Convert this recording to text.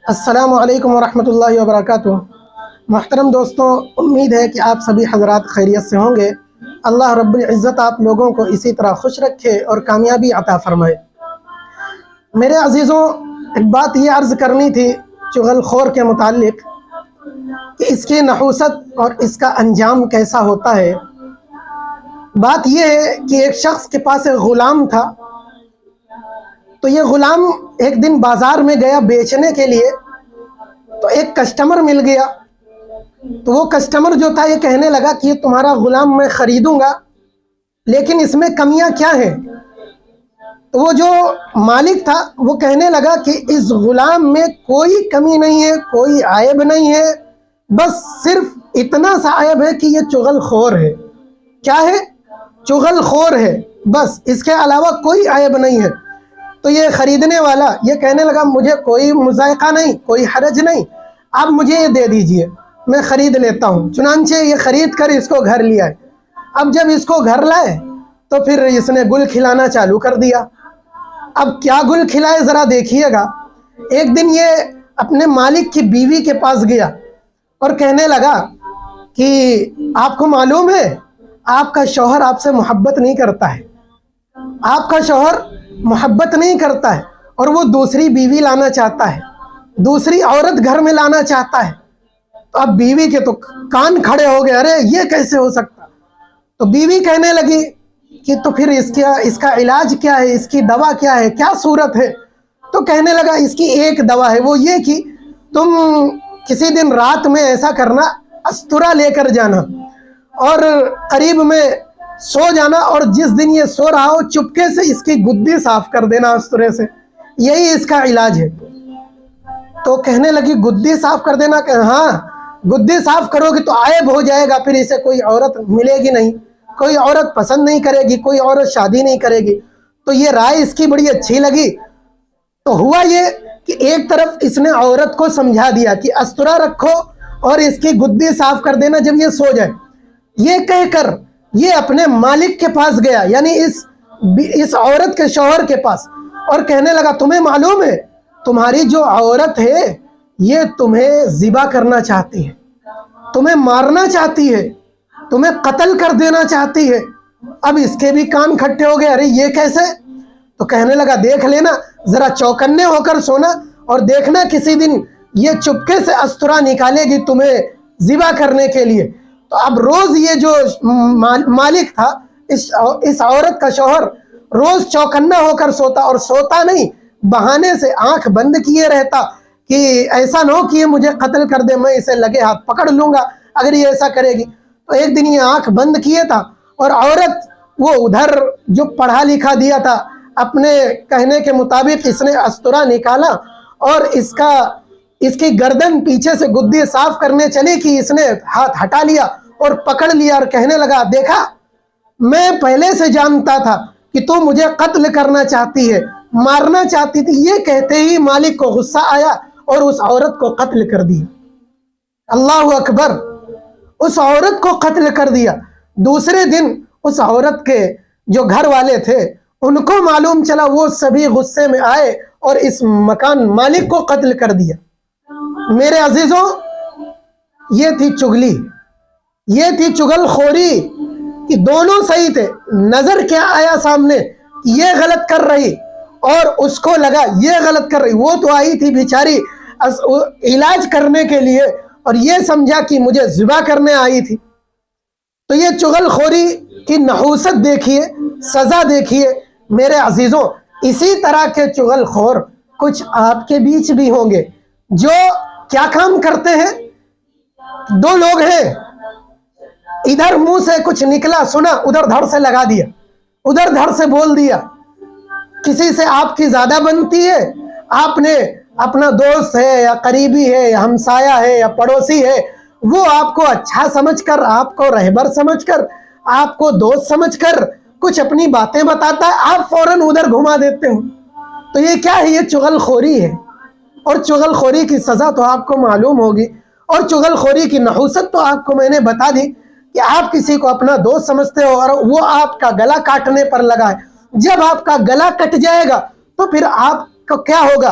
السلام علیکم ورحمۃ اللہ وبرکاتہ۔ محترم دوستوں، امید ہے کہ آپ سبھی حضرات خیریت سے ہوں گے۔ اللہ رب العزت آپ لوگوں کو اسی طرح خوش رکھے اور کامیابی عطا فرمائے۔ میرے عزیزوں، ایک بات یہ عرض کرنی تھی چغل خور کے متعلق کہ اس کی نحوست اور اس کا انجام کیسا ہوتا ہے۔ بات یہ ہے کہ ایک شخص کے پاس ایک غلام تھا، تو یہ غلام ایک دن بازار میں گیا بیچنے کے لیے، تو ایک کسٹمر مل گیا۔ تو وہ کسٹمر جو تھا یہ کہنے لگا کہ یہ تمہارا غلام میں خریدوں گا، لیکن اس میں کمیاں کیا ہیں؟ تو وہ جو مالک تھا وہ کہنے لگا کہ اس غلام میں کوئی کمی نہیں ہے، کوئی عیب نہیں ہے، بس صرف اتنا سا عیب ہے کہ یہ چغل خور ہے۔ کیا ہے؟ چغل خور ہے، بس اس کے علاوہ کوئی عیب نہیں ہے۔ تو یہ خریدنے والا یہ کہنے لگا مجھے کوئی مضائقہ نہیں، کوئی حرج نہیں، آپ مجھے یہ دے دیجئے، میں خرید لیتا ہوں۔ چنانچہ یہ خرید کر اس کو گھر لے آئے۔ اب جب اس کو گھر لائے تو پھر اس نے گل کھلانا چالو کر دیا۔ اب کیا گل کھلائے ذرا دیکھیے گا۔ ایک دن یہ اپنے مالک کی بیوی کے پاس گیا اور کہنے لگا کہ آپ کو معلوم ہے آپ کا شوہر آپ سے محبت نہیں کرتا ہے، آپ کا شوہر محبت نہیں کرتا ہے اور وہ دوسری بیوی لانا چاہتا ہے، دوسری عورت گھر میں لانا چاہتا ہے۔ تو اب بیوی کے تو کان کھڑے ہو گئے، ارے یہ کیسے ہو سکتا؟ تو بیوی کہنے لگی کہ تو پھر اس کا علاج کیا ہے، اس کی دوا کیا ہے، کیا صورت ہے؟ تو کہنے لگا اس کی ایک دوا ہے، وہ یہ کہ تم کسی دن رات میں ایسا کرنا، استورا لے کر جانا اور قریب میں سو جانا، اور جس دن یہ سو رہا ہو چپکے سے اس کی گدی صاف کر دینا استورے سے، یہی اس کا علاج ہے۔ تو کہنے لگی گدی صاف کر دینا؟ کہ ہاں، گدی صاف کرو گی تو عیب ہو جائے گا، پھر اسے کوئی عورت ملے گی نہیں، کوئی عورت پسند نہیں کرے گی، کوئی عورت شادی نہیں کرے گی۔ تو یہ رائے اس کی بڑی اچھی لگی۔ تو ہوا یہ کہ ایک طرف اس نے عورت کو سمجھا دیا کہ استورا رکھو اور اس کی گدی صاف کر دینا جب یہ سو جائے۔ یہ کہہ کر یہ اپنے مالک کے پاس گیا، یعنی اس عورت کے شوہر کے پاس، اور کہنے لگا تمہیں معلوم ہے تمہاری جو عورت ہے یہ تمہیں ذبح کرنا چاہتی ہے، تمہیں مارنا چاہتی ہے، تمہیں قتل کر دینا چاہتی ہے۔ اب اس کے بھی کان کھٹے ہو گئے، ارے یہ کیسے؟ تو کہنے لگا دیکھ لینا، ذرا چوکنے ہو کر سونا اور دیکھنا کسی دن یہ چپکے سے استورا نکالے گی تمہیں ذبح کرنے کے لیے۔ تو اب روز یہ جو مالک تھا، اس عورت کا شوہر روز چوکنا ہو کر سوتا، اور سوتا نہیں، بہانے سے آنکھ بند کیے رہتا کہ ایسا نہ ہو کہ یہ مجھے قتل کر دے، میں اسے لگے ہاتھ پکڑ لوں گا اگر یہ ایسا کرے گی۔ تو ایک دن یہ آنکھ بند کیے تھا، اور عورت وہ ادھر جو پڑھا لکھا دیا تھا اپنے کہنے کے مطابق اس نے استورا نکالا اور اس کی گردن پیچھے سے گدی صاف کرنے چلی کہ اس نے ہاتھ ہٹا لیا اور پکڑ لیا اور کہنے لگا دیکھا، میں پہلے سے جانتا تھا کہ تو مجھے قتل کرنا چاہتی ہے، مارنا چاہتی تھی۔ یہ کہتے ہی مالک کو غصہ آیا اور اس عورت کو قتل کر دیا۔ اللہ اکبر! اس عورت کو قتل کر دیا۔ دوسرے دن اس عورت کے جو گھر والے تھے ان کو معلوم چلا، وہ سبھی غصے میں آئے اور اس مکان مالک کو قتل کر دیا۔ میرے عزیزوں، یہ تھی چغلی، یہ تھی چغل خوری، کہ دونوں صحیح تھے۔ نظر کیا آیا سامنے، یہ غلط کر رہی اور اس کو لگا یہ غلط کر رہی۔ وہ تو آئی تھی بیچاری علاج کرنے کے لیے اور یہ سمجھا کہ مجھے ذبح کرنے آئی تھی۔ تو یہ چغل خوری کی نحوست دیکھیے، سزا دیکھیے۔ میرے عزیزوں، اسی طرح کے چغل خور کچھ آپ کے بیچ بھی ہوں گے جو کیا کام کرتے ہیں؟ دو لوگ ہیں، ادھر منہ سے کچھ نکلا، سنا، ادھر دھڑ سے لگا دیا، ادھر دھڑ سے بول دیا۔ کسی سے آپ کی زیادہ بنتی ہے، آپ نے اپنا دوست ہے یا قریبی ہے یا ہمسایہ ہے یا پڑوسی ہے، وہ آپ کو اچھا سمجھ کر، آپ کو رہبر سمجھ کر، آپ کو دوست سمجھ کر کچھ اپنی باتیں بتاتا ہے، آپ فوراً ادھر گھما دیتے ہو۔ تو یہ کیا ہے؟ یہ چغل خوری ہے، اور چغل خوری کی سزا تو آپ کو معلوم ہوگی، اور چغل خوری کی نحوست تو آپ کو میں نے بتا دی کہ آپ کسی کو اپنا دوست سمجھتے ہو اور وہ آپ کا گلا کاٹنے پر لگا ہے۔ جب آپ کا گلا کٹ جائے گا تو پھر آپ کو کیا ہوگا؟